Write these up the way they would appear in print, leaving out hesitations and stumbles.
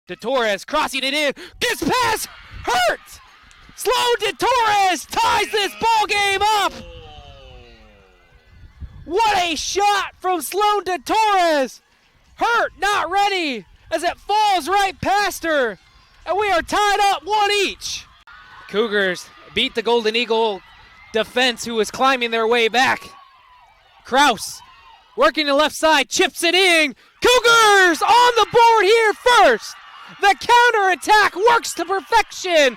DeTorres crossing it in, gets past, hurt! Sloan DeTorres ties this ball game up! What a shot from Sloan DeTorres! Hurt, not ready, as it falls right past her. And we are tied up 1 each. Cougars beat the Golden Eagle defense who was climbing their way back. Kraus working the left side, chips it in. Cougars on the board here first. The counterattack works to perfection.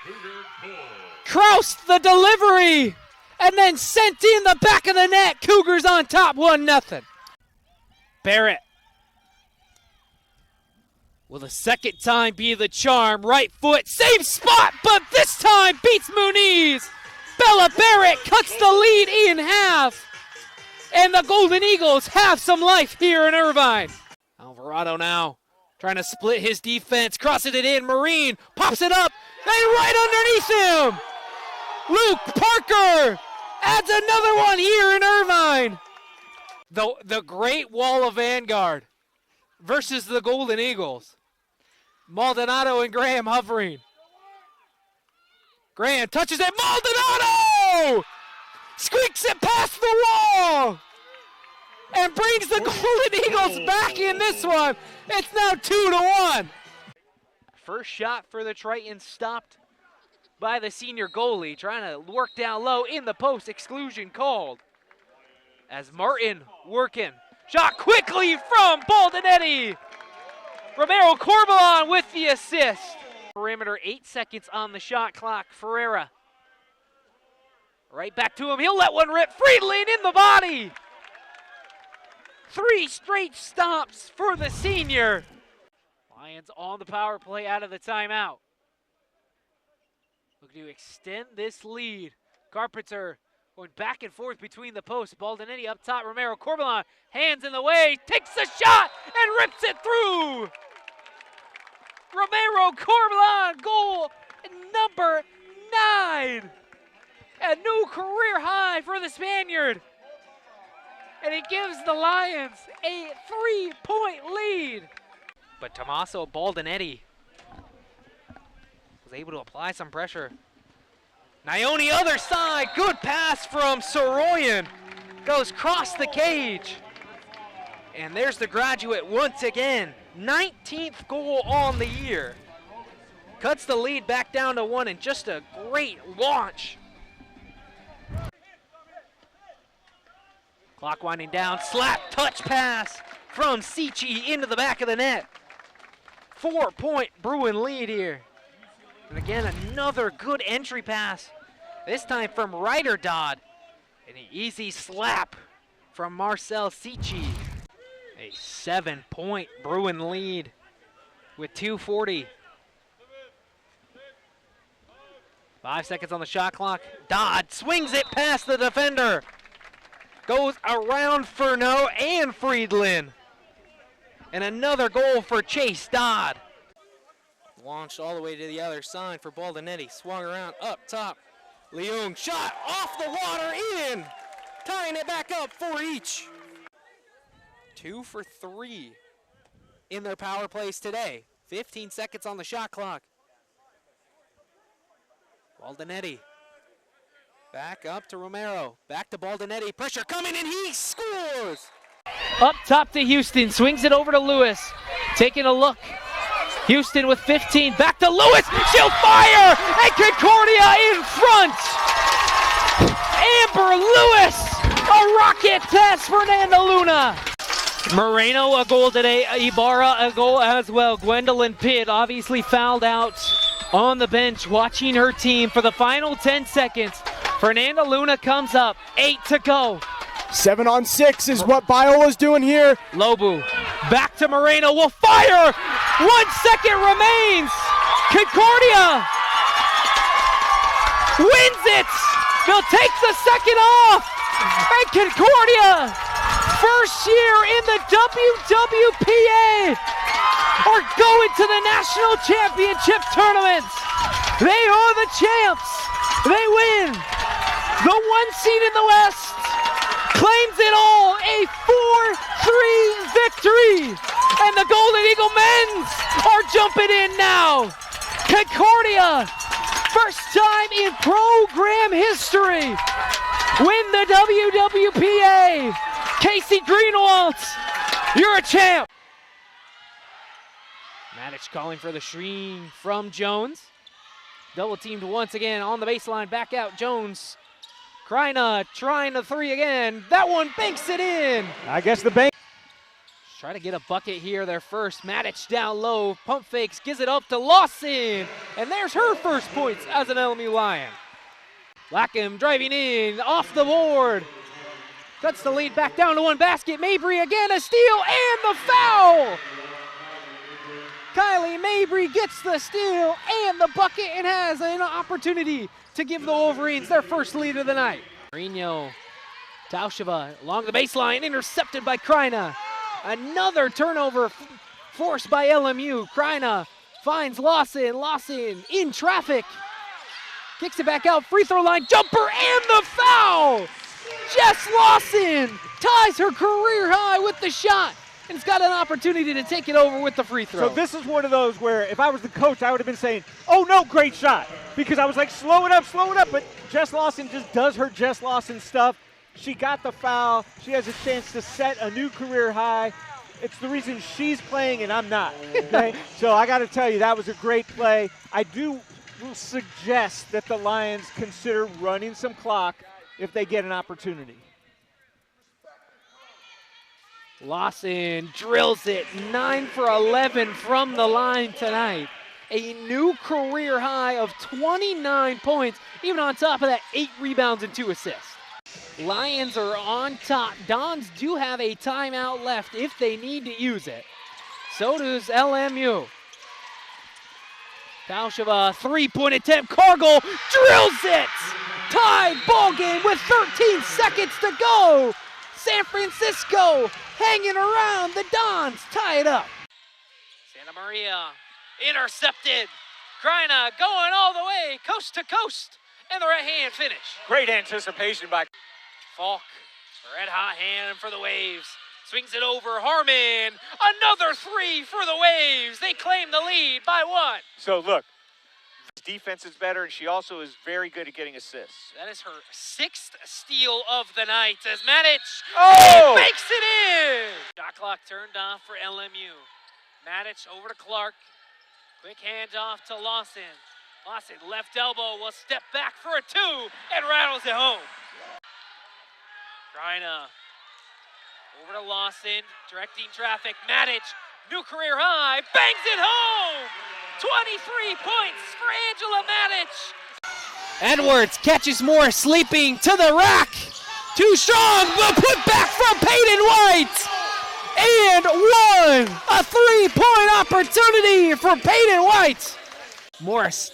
Kraus the delivery, and then sent in the back of the net. Cougars on top 1-0. Barrett will the second time be the charm. Right foot, same spot, but this time beats Muniz. Bella Barrett cuts the lead in half. And the Golden Eagles have some life here in Irvine. Alvarado now trying to split his defense, crossing it in. Marine pops it up, and right underneath him, Luke Parker adds another one here in Irvine. The Great Wall of Vanguard versus the Golden Eagles. Maldonado and Graham hovering. Graham touches it, Maldonado! Squeaks it past the wall! And brings the Golden Eagles back in this one. It's now 2-1. First shot for the Tritons stopped by the senior goalie, trying to work down low in the post, exclusion called. As Martin working, shot quickly from Baldinetti. Romero Corbalon with the assist. Perimeter, 8 seconds on the shot clock. Ferreira, right back to him, he'll let one rip. Friedland in the body. 3 straight stops for the senior. Lions on the power play out of the timeout. Looking to extend this lead. Carpenter going back and forth between the posts. Baldinetti up top. Romero Corbalon, hands in the way, takes a shot and rips it through. Romero Corbalon, goal number 9. A new career high for the Spaniard. And it gives the Lions a 3-point lead. But Tommaso Baldinetti was able to apply some pressure. Nione other side, good pass from Soroyan. Goes across the cage. And there's the graduate once again. 19th goal on the year. Cuts the lead back down to 1 and just a great launch. Clock winding down, slap touch pass from Sichi into the back of the net. 4-point Bruin lead here. And again, another good entry pass. This time from Ryder Dodd. And an easy slap from Marcel Sichi. A 7-point Bruin lead with 2:40. 5 seconds on the shot clock. Dodd swings it past the defender. Goes around Furneaux and Friedland. And another goal for Chase Dodd. Launched all the way to the other side for Baldinetti. Swung around up top. Leung shot off the water in. Tying it back up for each. 2 for 3 in their power plays today. 15 seconds on the shot clock. Baldinetti. Back up to Romero. Back to Baldinetti. Pressure coming and he scores! Up top to Houston. Swings it over to Lewis. Taking a look. Houston with 15. Back to Lewis. She'll fire! And Concordia in front! Amber Lewis! A rocket test for Nanda Luna. Moreno a goal today. Ibarra a goal as well. Gwendolyn Pitt obviously fouled out on the bench, watching her team for the final 10 seconds. Fernanda Luna comes up. 8 to go. 7 on 6 is what Biola's doing here. Lobu back to Moreno. Will fire. 1 second remains. Concordia wins it. They'll take the second off. And Concordia, first year in the WWPA, are going to the national championship tournament. They are the champs. They win. The 1 seed in the West claims it all. A 4-3 victory. And the Golden Eagle men's are jump it in now. Concordia, first time in program history, win the WWPA. Casey Greenwald, you're a champ. Matic calling for the screen from Jones. Double teamed once again on the baseline, back out Jones. Kreina trying the three again. That one banks it in. I guess the bank. Try to get a bucket here, their first. Matic down low, pump fakes, gives it up to Lawson. And there's her first points as an LMU Lion. Lackham driving in, off the board. Cuts the lead back down to one basket. Mabry again, a steal and the foul. Kylie Mabry gets the steal and the bucket and has an opportunity to give the Wolverines their first lead of the night. Marino, Tausheva along the baseline, intercepted by Kreina. Another turnover forced by LMU. Kreina finds Lawson. Lawson in traffic. Kicks it back out, free throw line, jumper and the foul! Jess Lawson ties her career high with the shot. And it's got an opportunity to take it over with the free throw. So this is one of those where if I was the coach, I would have been saying, oh no, great shot. Because I was like, slow it up. But Jess Lawson just does her Jess Lawson stuff. She got the foul. She has a chance to set a new career high. It's the reason she's playing and I'm not. Okay? So I got to tell you, that was a great play. I will suggest that the Lions consider running some clock if they get an opportunity. Lawson drills it, 9 for 11 from the line tonight. A new career high of 29 points, even on top of that 8 rebounds and 2 assists. Lions are on top. Dons do have a timeout left if they need to use it. So does LMU. Tausheva, three-point attempt. Cargill drills it. Tied ball game with 13 seconds to go. San Francisco hanging around. The Dons tie it up. Santa Maria intercepted. Kreina going all the way, coast to coast. And the right hand finish. Great anticipation by Falk. Red hot hand for the Waves. Swings it over Harmon. Another three for the Waves. They claim the lead by 1. So look, defense is better, and she also is very good at getting assists. That is her 6th steal of the night as Matic makes it in. Shot clock turned off for LMU. Matic over to Clark. Quick handoff to Lawson. Lawson, left elbow, will step back for a 2 and rattles it home. Kreina over to Lawson, directing traffic. Matic, new career high, bangs it home! 23 points for Angela Matic. Edwards catches Morris sleeping to the rack. Too strong, but put back from Peyton White. And 1, a 3-point opportunity for Peyton White. Morris,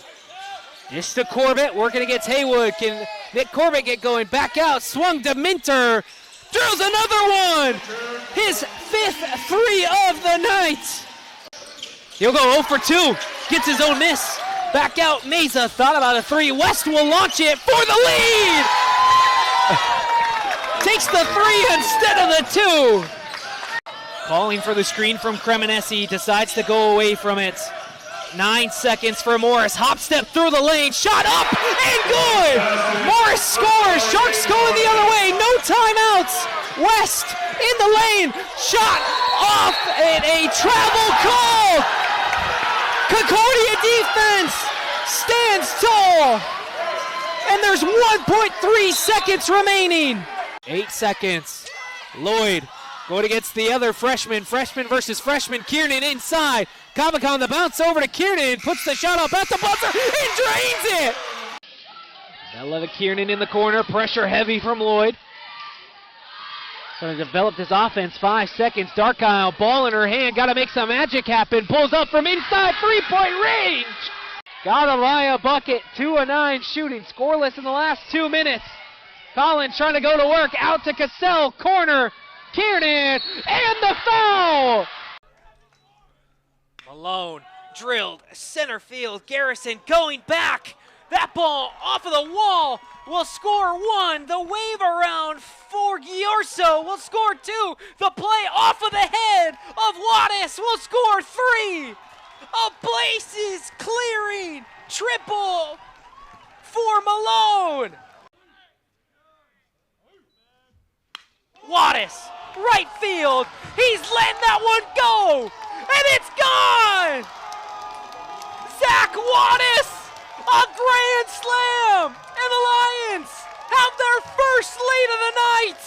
just to Corbett, working against Haywood. Can Nick Corbett get going? Back out, swung to Minter. Drills another one. His 5th 3 of the night. He'll go 0 for 2. Gets his own miss. Back out, Mesa thought about a 3. West will launch it for the lead. Takes the 3 instead of the 2. Calling for the screen from Cremonesi. Decides to go away from it. 9 seconds for Morris. Hop step through the lane. Shot up and good. Morris scores. Sharks going the other way. No timeouts. West in the lane. Shot off and a travel call. Concordia defense stands tall. And there's 1.3 seconds remaining. 8 seconds. Lloyd going against the other freshman. Freshman versus freshman. Kiernan inside. Kavak on the bounce over to Kiernan. Puts the shot up at the buzzer and drains it. Bella Kiernan in the corner. Pressure heavy from Lloyd. Going to develop this offense. 5 seconds. Dark Isle. Ball in her hand. Got to make some magic happen. Pulls up from inside. 3-point range. Got to lie a bucket. 2 of 9 shooting. Scoreless in the last 2 minutes. Collins trying to go to work. Out to Cassell. Corner. Kiernan. And the foul. Malone drilled. Center field. Garrison going back. That ball off of the wall will score 1. The wave around for Giorso will score 2. The play off of the head of Wattis will score 3. A bases clearing triple for Malone. Wattis, right field. He's letting that one go, and it's gone. Zach Wattis, a grand slam, and the Lions have their first lead of the night.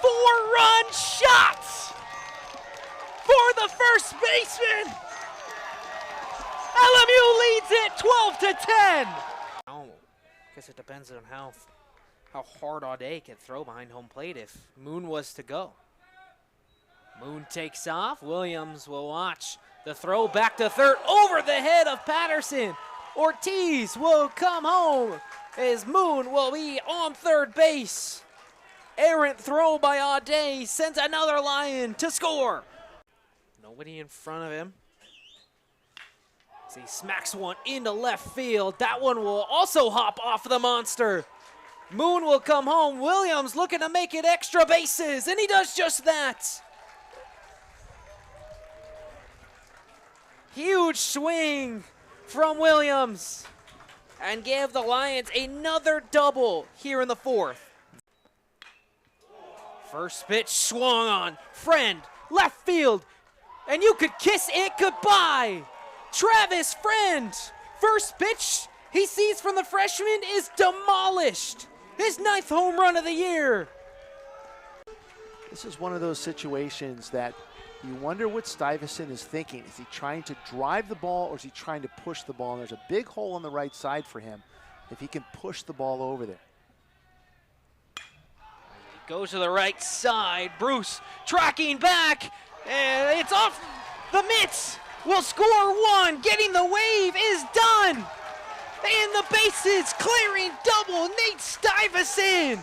4-run shots for the first baseman. LMU leads it 12-10. I guess it depends on how hard Audet can throw behind home plate if Moon was to go. Moon takes off. Williams will watch the throw back to third over the head of Patterson. Ortiz will come home as Moon will be on third base. Errant throw by Audet sends another Lion to score. Nobody in front of him. As he smacks one into left field. That one will also hop off the monster. Moon will come home. Williams looking to make it extra bases, and he does just that. Huge swing from Williams and give the Lions another double here in the fourth. First pitch swung on. Friend, left field, and you could kiss it goodbye. Travis Friend, first pitch he sees from the freshman is demolished. His 9th home run of the year. This is one of those situations that you wonder what Stuyvesant is thinking. Is he trying to drive the ball or is he trying to push the ball? And there's a big hole on the right side for him if he can push the ball over there. Goes to the right side. Bruce tracking back. And it's off the mitts. Will score one. Getting the wave is done. And the bases clearing double. Nate Stuyvesant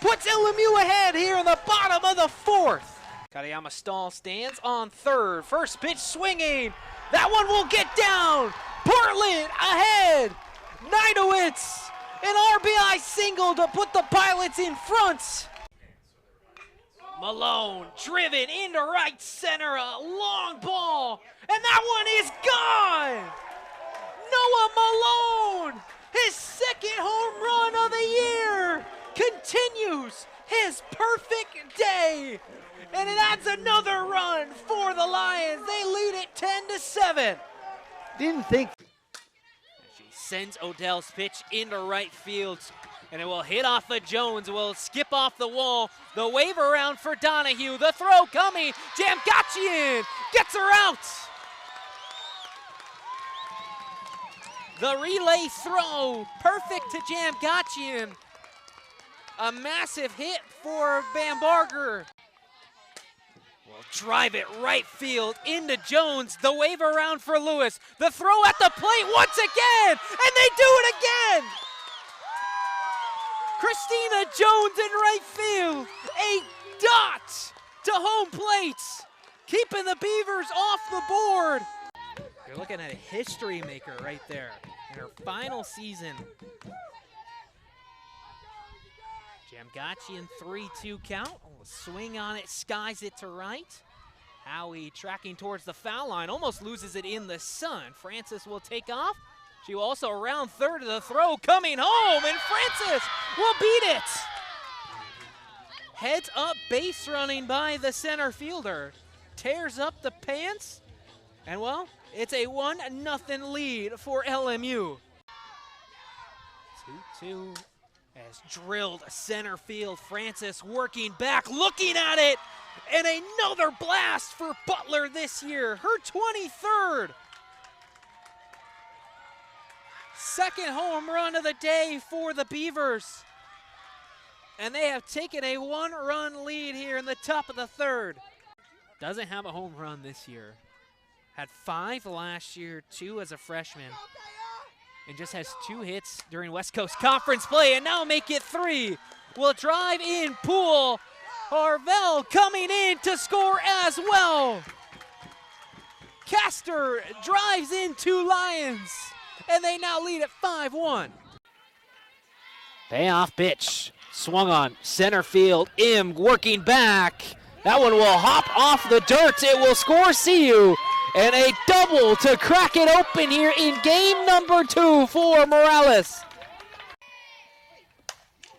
puts LMU ahead here in the bottom of the fourth. Katayama Stahl stands on third. First pitch swinging. That one will get down. Portland ahead. Neidowitz, an RBI single to put the Pilots in front. Malone driven into right center, a long ball, and that one is gone! Noah Malone, his 2nd home run of the year, continues his perfect day, and it adds another run for the Lions. They lead it 10-7. Didn't think. She sends Odell's pitch into right field, and it will hit off of Jones, will skip off the wall. The wave around for Donahue. The throw coming. Jamgachian gets her out. The relay throw, perfect to Jamgachian. A massive hit for Bamberger. Will drive it right field into Jones. The wave around for Lewis. The throw at the plate once again, and they do it again. Christina Jones in right field, a dot to home plate, keeping the Beavers off the board. You're looking at a history maker right there in her final season. Jamgachian 3-2 count, swing on it, skies it to right. Howie tracking towards the foul line, almost loses it in the sun. Francis will take off. She will also round third of the throw, coming home, and Francis will beat it. Heads up base running by the center fielder. Tears up the pants, and well, it's a 1-0 lead for LMU. 2-2 as drilled center field. Francis working back, looking at it, and another blast for Butler this year, her 23rd. 2nd home run of the day for the Beavers. And they have taken a 1-run lead here in the top of the 3rd. Doesn't have a home run this year. Had 5 last year, 2 as a freshman. And just has 2 hits during West Coast Conference play, and now make it 3. Will drive in Poole. Harvell coming in to score as well. Castor drives in 2 Lions, and they now lead at 5-1. Payoff pitch. Swung on center field. Im working back. That one will hop off the dirt. It will score CU. And a double to crack it open here in game number 2 for Morales.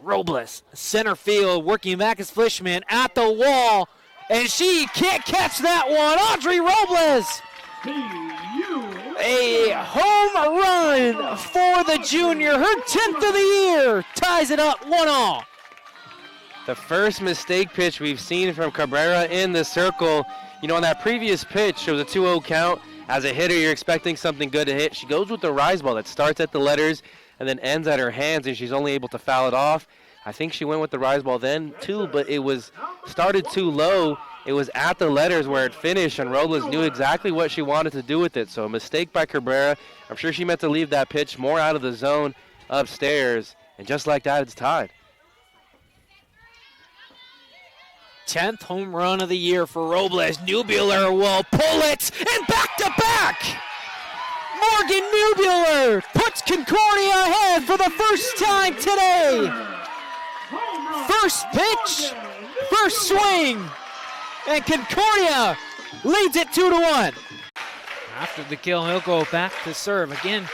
Robles, center field, working back as Fleischman at the wall. And she can't catch that one. Audrey Robles. A home run for the junior. Her 10th of the year. Ties it up 1-1. The first mistake pitch we've seen from Cabrera in the circle. You know, on that previous pitch, it was a 2-0 count. As a hitter, you're expecting something good to hit. She goes with the rise ball that starts at the letters and then ends at her hands, and she's only able to foul it off. I think she went with the rise ball then, too, but it was started too low. It was at the letters where it finished, and Robles knew exactly what she wanted to do with it. So a mistake by Cabrera. I'm sure she meant to leave that pitch more out of the zone upstairs, and just like that, it's tied. 10th home run of the year for Robles. Nubular will pull it, and back-to-back! Morgan Nubular puts Concordia ahead for the first time today. First pitch, first swing, and Concordia leads it 2-1. After the kill, he'll go back to serve. Again,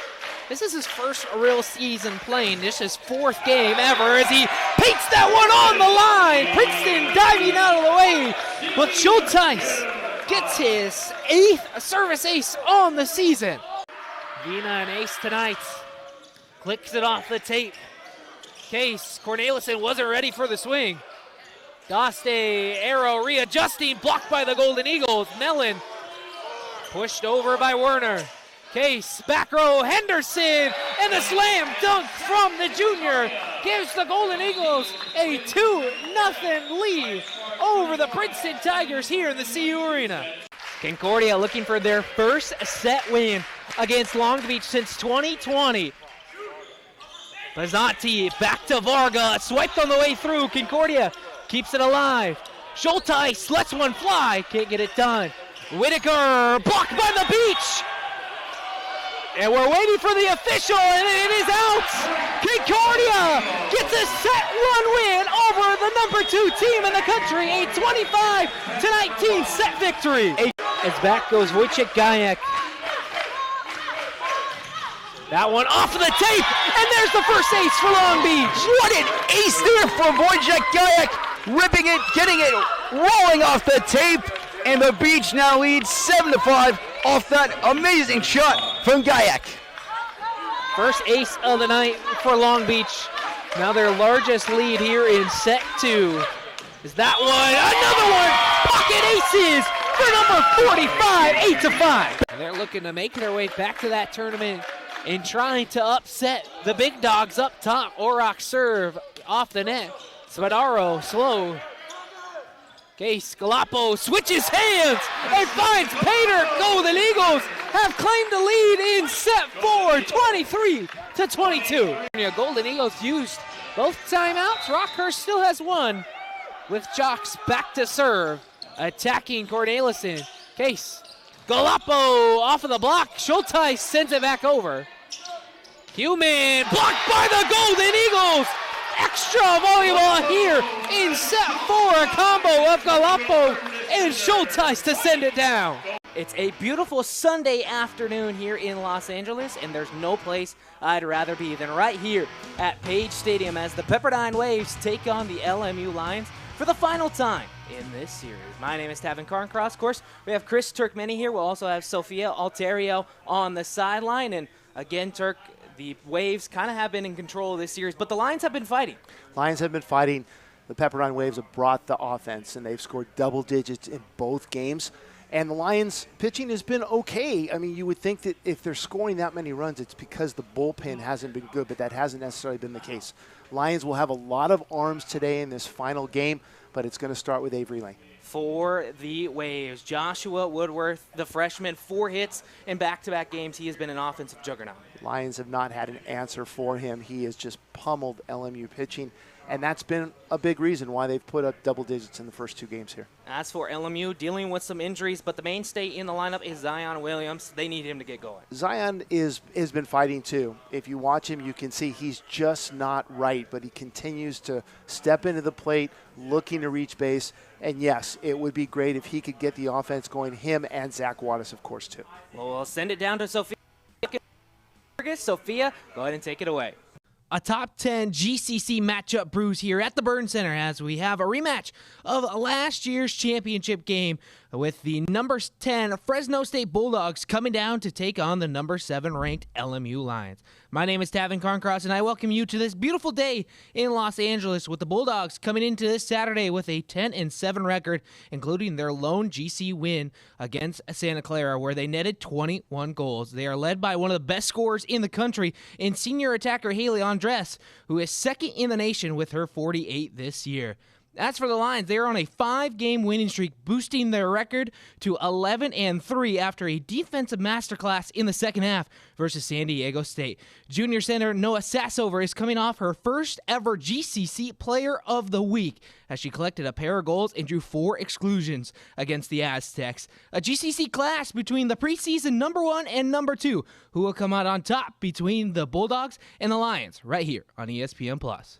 this is his first real season playing. This is 4th game ever as he paints that one on the line. Princeton diving out of the way, but Schulteis gets his 8th service ace on the season. Vina an ace tonight. Clicks it off the tape. Case, Cornelison wasn't ready for the swing. Daste, arrow readjusting, blocked by the Golden Eagles. Mellon pushed over by Werner. Case, back row, Henderson, and the slam dunk from the junior gives the Golden Eagles a 2-0 lead over the Princeton Tigers here in the CU Arena. Concordia looking for their first set win against Long Beach since 2020. Bazzanti back to Varga, swiped on the way through. Concordia keeps it alive. Schulteis lets one fly, can't get it done. Whitaker blocked by the beach. And we're waiting for the official, and it is out. Concordia gets a set run win over the number 2 team in the country. A 25-19 set victory. As back goes Wojciech Gajek. That one off of the tape, and there's the first ace for Long Beach. What an ace there from Wojciech Gajek, ripping it, getting it, rolling off the tape, and the Beach now leads 7-5 off that amazing shot from Gajek. First ace of the night for Long Beach. Now their largest lead here in set 2. Is that one? Another one! Pocket aces for number 45, 8-5. And they're looking to make their way back to that tournament and trying to upset the big dogs up top. Orok serve off the net. Spadaro slow. Okay, Scalappo switches hands and finds Painter. Golden Eagles have claimed the lead in set 4, 23-22. Golden Eagles used both timeouts. Rockhurst still has one with Jocks back to serve. Attacking Cornelison. Case. Galappo off of the block. Schulteis sends it back over. Human blocked by the Golden Eagles. Extra volleyball here in set 4. A combo of Galappo and Schulteis to send it down. It's a beautiful Sunday afternoon here in Los Angeles, and there's no place I'd rather be than right here at Page Stadium as the Pepperdine Waves take on the LMU Lions for the final time in this series. My name is Tavin Carncross. Of course, we have Chris Turkmeni here. We'll also have Sofia Alterio on the sideline. And again, Turk, the Waves kind of have been in control of this series, but the Lions have been fighting. Lions have been fighting. The Pepperdine Waves have brought the offense, and they've scored double digits in both games. And the Lions' pitching has been okay. I mean, you would think that if they're scoring that many runs, it's because the bullpen hasn't been good, but that hasn't necessarily been the case. Lions will have a lot of arms today in this final game, but it's going to start with Avery Lane. For the Waves, Joshua Woodworth, the freshman, 4 hits in back-to-back games. He has been an offensive juggernaut. Lions have not had an answer for him. He has just pummeled LMU pitching, and that's been a big reason why they've put up double digits in the first 2 games here. As for LMU, dealing with some injuries, but the mainstay in the lineup is Zion Williams. They need him to get going. Zion has been fighting too. If you watch him, you can see he's just not right, but he continues to step into the plate, looking to reach base. And yes, it would be great if he could get the offense going, him and Zach Wattis, of course, too. Well, we'll send it down to Sophia. Sophia, go ahead and take it away. A top 10 GCC matchup brews here at the Burn Center as we have a rematch of last year's championship game with the number 10 Fresno State Bulldogs coming down to take on the number 7 ranked LMU Lions. My name is Tavin Carncross, and I welcome you to this beautiful day in Los Angeles with the Bulldogs coming into this Saturday with a 10-7 record, including their lone GC win against Santa Clara, where they netted 21 goals. They are led by one of the best scorers in the country in senior attacker Haley Andres, who is second in the nation with her 48 this year. As for the Lions, they are on a 5-game winning streak, boosting their record to 11-3 after a defensive masterclass in the second half versus San Diego State. Junior center Noah Sassover is coming off her first ever GCC Player of the Week as she collected a pair of goals and drew 4 exclusions against the Aztecs. A GCC clash between the preseason number 1 and number 2, who will come out on top between the Bulldogs and the Lions right here on ESPN+.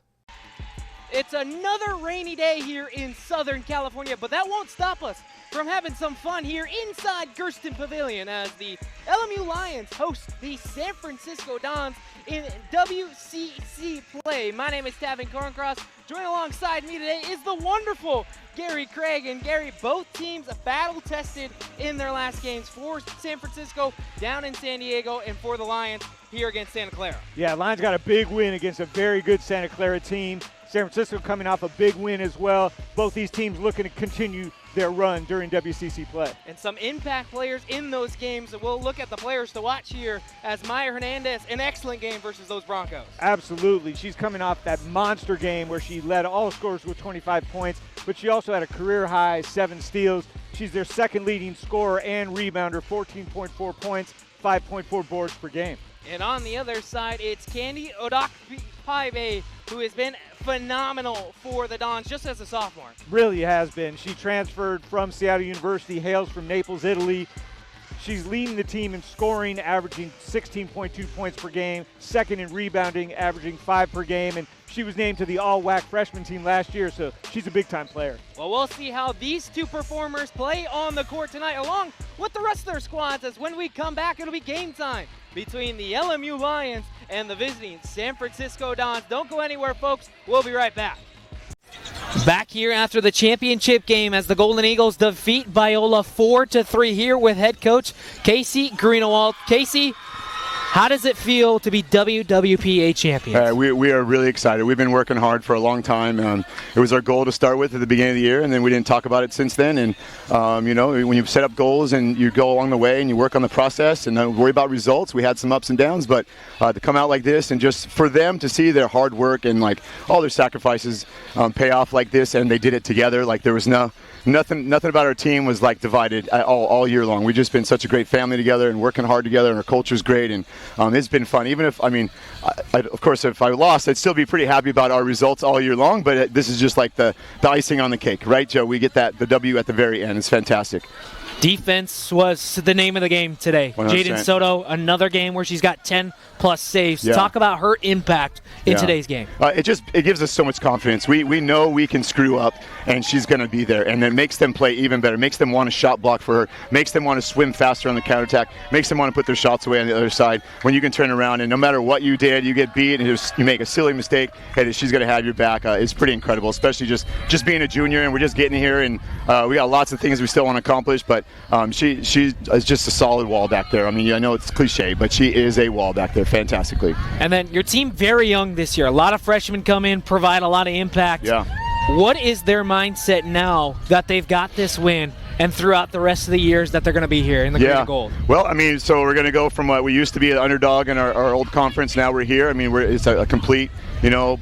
It's another rainy day here in Southern California, but that won't stop us from having some fun here inside Gersten Pavilion as the LMU Lions host the San Francisco Dons in WCC play. My name is Tavin Carncross. Joining alongside me today is the wonderful Gary Craig. And Gary, both teams battle-tested in their last games for San Francisco down in San Diego and for the Lions here against Santa Clara. Yeah, Lions got a big win against a very good Santa Clara team. San Francisco coming off a big win as well. Both these teams looking to continue their run during WCC play. And some impact players in those games. We'll look at the players to watch here as Maya Hernandez, an excellent game versus those Broncos. Absolutely. She's coming off that monster game where she led all scorers with 25 points, but she also had a career-high 7 steals. She's their second leading scorer and rebounder, 14.4 points, 5.4 boards per game. And on the other side, it's Candy Odakpaive, who has been phenomenal for the Dons just as a sophomore. Really has been. She transferred from Seattle University, hails from Naples, Italy. She's leading the team in scoring, averaging 16.2 points per game, second in rebounding, averaging 5 per game, and she was named to the all-WAC freshman team last year, so she's a big-time player. Well, we'll see how these two performers play on the court tonight, along with the rest of their squads, as when we come back, it'll be game time between the LMU Lions and the visiting San Francisco Dons. Don't go anywhere, folks. We'll be right back. Back here after the championship game as the Golden Eagles defeat Loyola 4-3 here with head coach Casey Greenawald. Casey, how does it feel to be WWPA champions? We are really excited. We've been working hard for a long time. It was our goal to start with at the beginning of the year, and then we didn't talk about it since then. And, when you set up goals and you go along the way and you work on the process and don't worry about results, we had some ups and downs. But to come out like this and just for them to see their hard work and, all their sacrifices pay off like this, and they did it together, there was nothing about our team was divided all year long. We've just been such a great family together and working hard together, and our culture's great, and it's been fun. Even if, of course, if I lost, I'd still be pretty happy about our results all year long, but this is just the icing on the cake, right, Joe? We get the W at the very end. It's fantastic. Defense was the name of the game today. 100%. Jaden Soto, another game where she's got 10-plus saves. Yeah. Talk about her impact in today's game. It gives us so much confidence. We know we can screw up, and she's going to be there, and it makes them play even better, makes them want to shot block for her, makes them want to swim faster on the counterattack, makes them want to put their shots away on the other side when you can turn around, and no matter what you did, you get beat, and you make a silly mistake, and she's going to have your back. It's pretty incredible, especially just being a junior, and we're just getting here, and we got lots of things we still want to accomplish, but she is just a solid wall back there. I know it's cliche, but she is a wall back there fantastically. And then your team very young this year. A lot of freshmen come in, provide a lot of impact. Yeah. What is their mindset now that they've got this win and throughout the rest of the years that they're going to be here in the green and gold? Well, so we're going to go from what we used to be an underdog in our old conference. Now we're here. It's a complete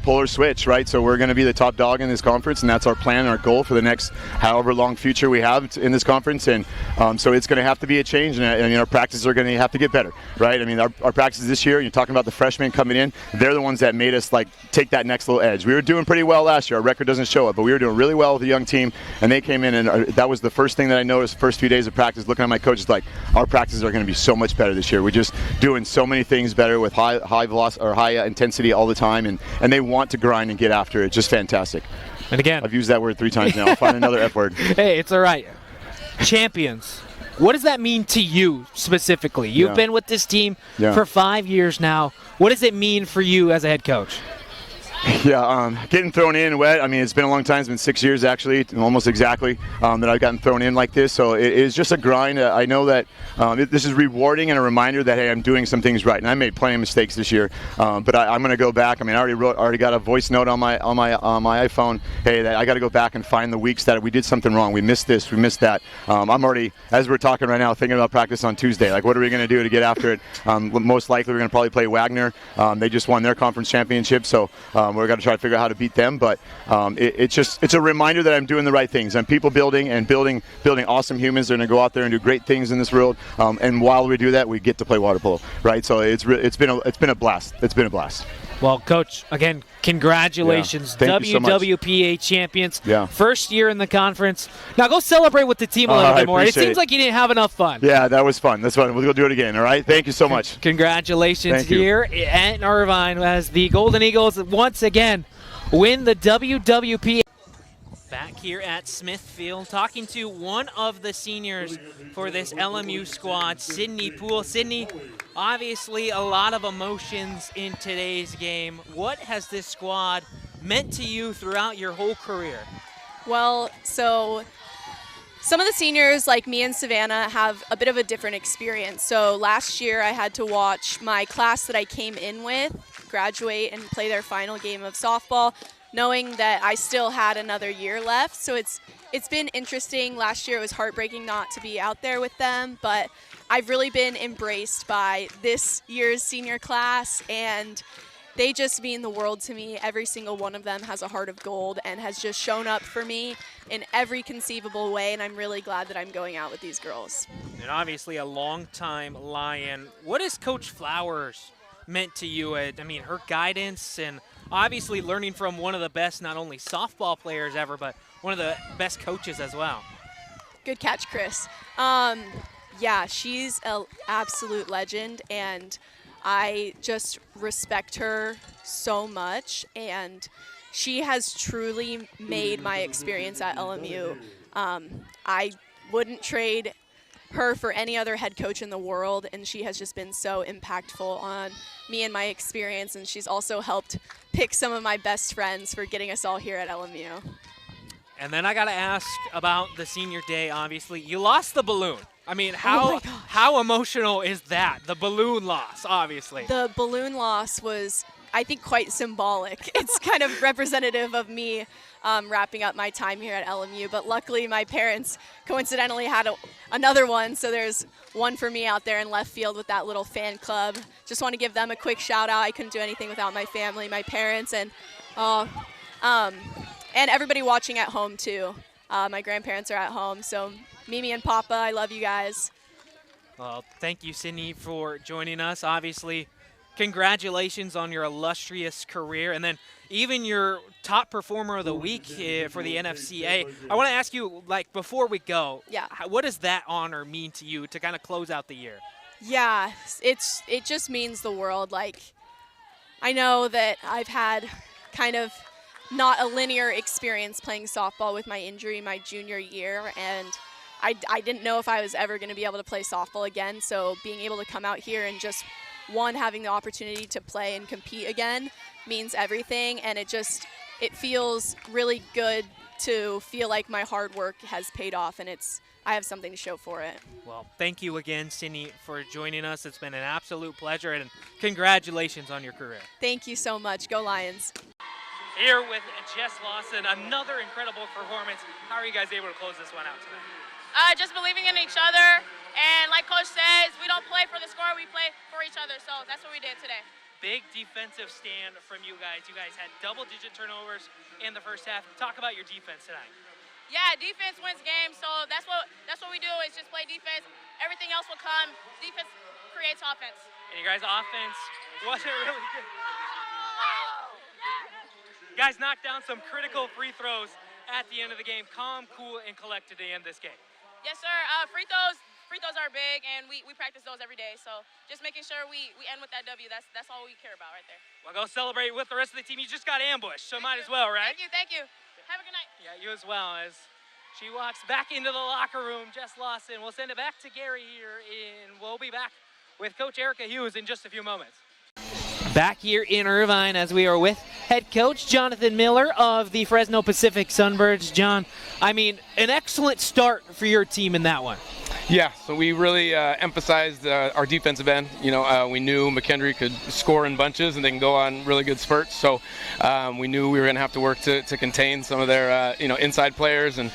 polar switch, right? So we're going to be the top dog in this conference, and that's our plan, our goal for the next however long future we have in this conference. And so it's going to have to be a change, and our practices are going to have to get better, right? Our practices this year, you're talking about the freshmen coming in, they're the ones that made us take that next little edge. We were doing pretty well last year. Our record doesn't show it, but we were doing really well with a young team, and they came in, and that was the first thing that I noticed the first few days of practice, looking at my coaches, our practices are going to be so much better this year. We're just doing so many things better with high velocity or high intensity all the time, and they want to grind and get after it. Just fantastic. And again, I've used that word 3 times now. I'll find another F word. hey, it's all right. Champions. What does that mean to you specifically? You've been with this team for 5 years now. What does it mean for you as a head coach? Yeah, getting thrown in wet. I mean, it's been a long time. It's been 6 years, actually, almost exactly, that I've gotten thrown in like this. So it is just a grind. I know that this is rewarding and a reminder that, hey, I'm doing some things right. And I made plenty of mistakes this year, but I'm going to go back. I mean, I already got a voice note on my iPhone. Hey, that I got to go back and find the weeks that we did something wrong. We missed this. We missed that. I'm already, as we're talking right now, thinking about practice on Tuesday. Like, what are we going to do to get after it? Most likely, we're going to probably play Wagner. They just won their conference championship, so we're going to try to figure out how to beat them. But it's a reminder that I'm doing the right things. I'm people building and building awesome humans. They're going to go out there and do great things in this world. And while we do that, we get to play water polo, right? So it's been a blast. It's been a blast. Well, Coach, again, congratulations. Thank you so much. WWPA champions. Yeah. First year in the conference. Now go celebrate with the team a little bit more. It seems like you didn't have enough fun. Yeah, that was fun. That's fun. We'll go do it again, all right? Thank you so much. Congratulations here at Irvine as the Golden Eagles once again win the WWPA. Back here at Smithfield, talking to one of the seniors for this LMU squad, Sydney Poole. Sydney, obviously a lot of emotions in today's game. What has this squad meant to you throughout your whole career? Well, so some of the seniors, like me and Savannah, have a bit of a different experience. So last year I had to watch my class that I came in with graduate and play their final game of softball, knowing that I still had another year left. So it's been interesting. Last year it was heartbreaking not to be out there with them, but I've really been embraced by this year's senior class, and they just mean the world to me. Every single one of them has a heart of gold and has just shown up for me in every conceivable way, and I'm really glad that I'm going out with these girls. And obviously a longtime Lion. What has Coach Flowers meant to you? I mean, her guidance and obviously learning from one of the best, not only softball players ever, but one of the best coaches as well. Good catch, Chris. Yeah, she's an absolute legend, and I just respect her so much, and she has truly made my experience at LMU. I wouldn't trade her for any other head coach in the world, and she has just been so impactful on me and my experience, and she's also helped pick some of my best friends for getting us all here at LMU. And then I got to ask about the senior day, obviously. You lost the balloon. I mean, how emotional is that, the balloon loss, obviously? The balloon loss was, I think, quite symbolic. It's kind of representative of me wrapping up my time here at LMU, but luckily my parents coincidentally had another one, so there's one for me out there in left field with that little fan club. Just want to give them a quick shout out. I couldn't do anything without my family, my parents, and everybody watching at home too. My grandparents are at home, so Mimi and Papa, I love you guys. Well, thank you, Sydney, for joining us. Obviously, congratulations on your illustrious career, and then even your top performer of the week for the NFCA. I want to ask you, like, before we go, what does that honor mean to you to kind of close out the year? Yeah, it just means the world. Like, I know that I've had kind of not a linear experience playing softball with my injury my junior year, and I didn't know if I was ever going to be able to play softball again, so being able to come out here and just, one, having the opportunity to play and compete again means everything, and it feels really good to feel like my hard work has paid off, and I have something to show for it. Well, thank you again, Sydney, for joining us. It's been an absolute pleasure, and congratulations on your career. Thank you so much. Go Lions. Here with Jess Lawson, another incredible performance. How are you guys able to close this one out tonight? Just believing in each other, and like Coach says, we don't play for the score, we play for each other, so that's what we did today. Big defensive stand from you guys. You guys had double-digit turnovers in the first half. Talk about your defense tonight. Yeah, defense wins games, so that's what we do, is just play defense. Everything else will come. Defense creates offense. And you guys' offense wasn't really good. You guys knocked down some critical free throws at the end of the game. Calm, cool, and collected to end this game. Yes, sir. Free throws are big, and we practice those every day. So just making sure we end with that W. That's all we care about right there. Well, go celebrate with the rest of the team. You just got ambushed, so might as well, right? Thank you. Have Have a good night. Yeah, you as well. As she walks back into the locker room, Jess Lawson. We'll send it back to Gary here, we'll be back with Coach Erica Hughes in just a few moments. Back here in Irvine as we are with head coach Jonathan Miller of the Fresno Pacific Sunbirds. John, I mean, an excellent start for your team in that one. Yeah, so we really emphasized our defensive end. You know, we knew McKendree could score in bunches and they can go on really good spurts. So we knew we were going to have to work to contain some of their, inside players and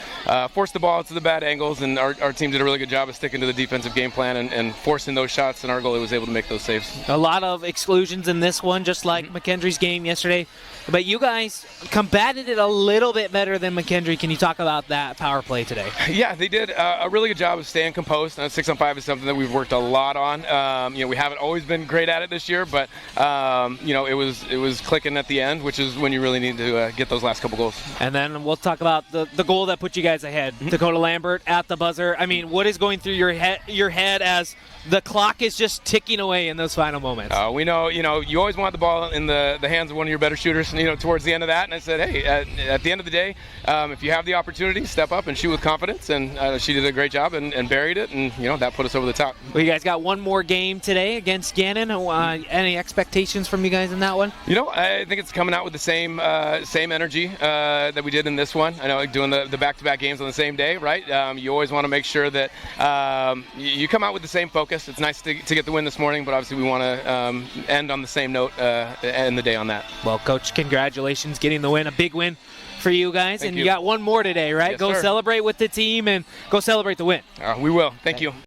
force the ball to the bad angles. And our team did a really good job of sticking to the defensive game plan and forcing those shots. And our goalie was able to make those saves. A lot of exclusions in this one, just like McKendree's game yesterday. But you guys combated it a little bit better than McKendree. Can you talk about that power play today? Yeah, they did a really good job of staying composed. 6-on-5 is something that we've worked a lot on. We haven't always been great at it this year, but it was clicking at the end, which is when you really need to get those last couple goals. And then we'll talk about the goal that put you guys ahead. Dakota Lambert at the buzzer. I mean, what is going through your head as the clock is just ticking away in those final moments? We know, you always want the ball in the hands of one of your better shooters, towards the end of that. And I said, hey, at the end of the day, if you have the opportunity, step up and shoot with confidence. And she did a great job and buried it. And, that put us over the top. Well, you guys got one more game today against Gannon. Any expectations from you guys in that one? I think it's coming out with the same energy that we did in this one. I know, like doing the back-to-back games on the same day, right? You always want to make sure that you come out with the same focus. It's nice to get the win this morning, but obviously we want to end on the same note, end the day on that. Well, Coach, congratulations getting the win, a big win for you guys. Thank and you. You got one more today, right? Yes, go sir. Celebrate with the team and go celebrate the win. We will. Thank you.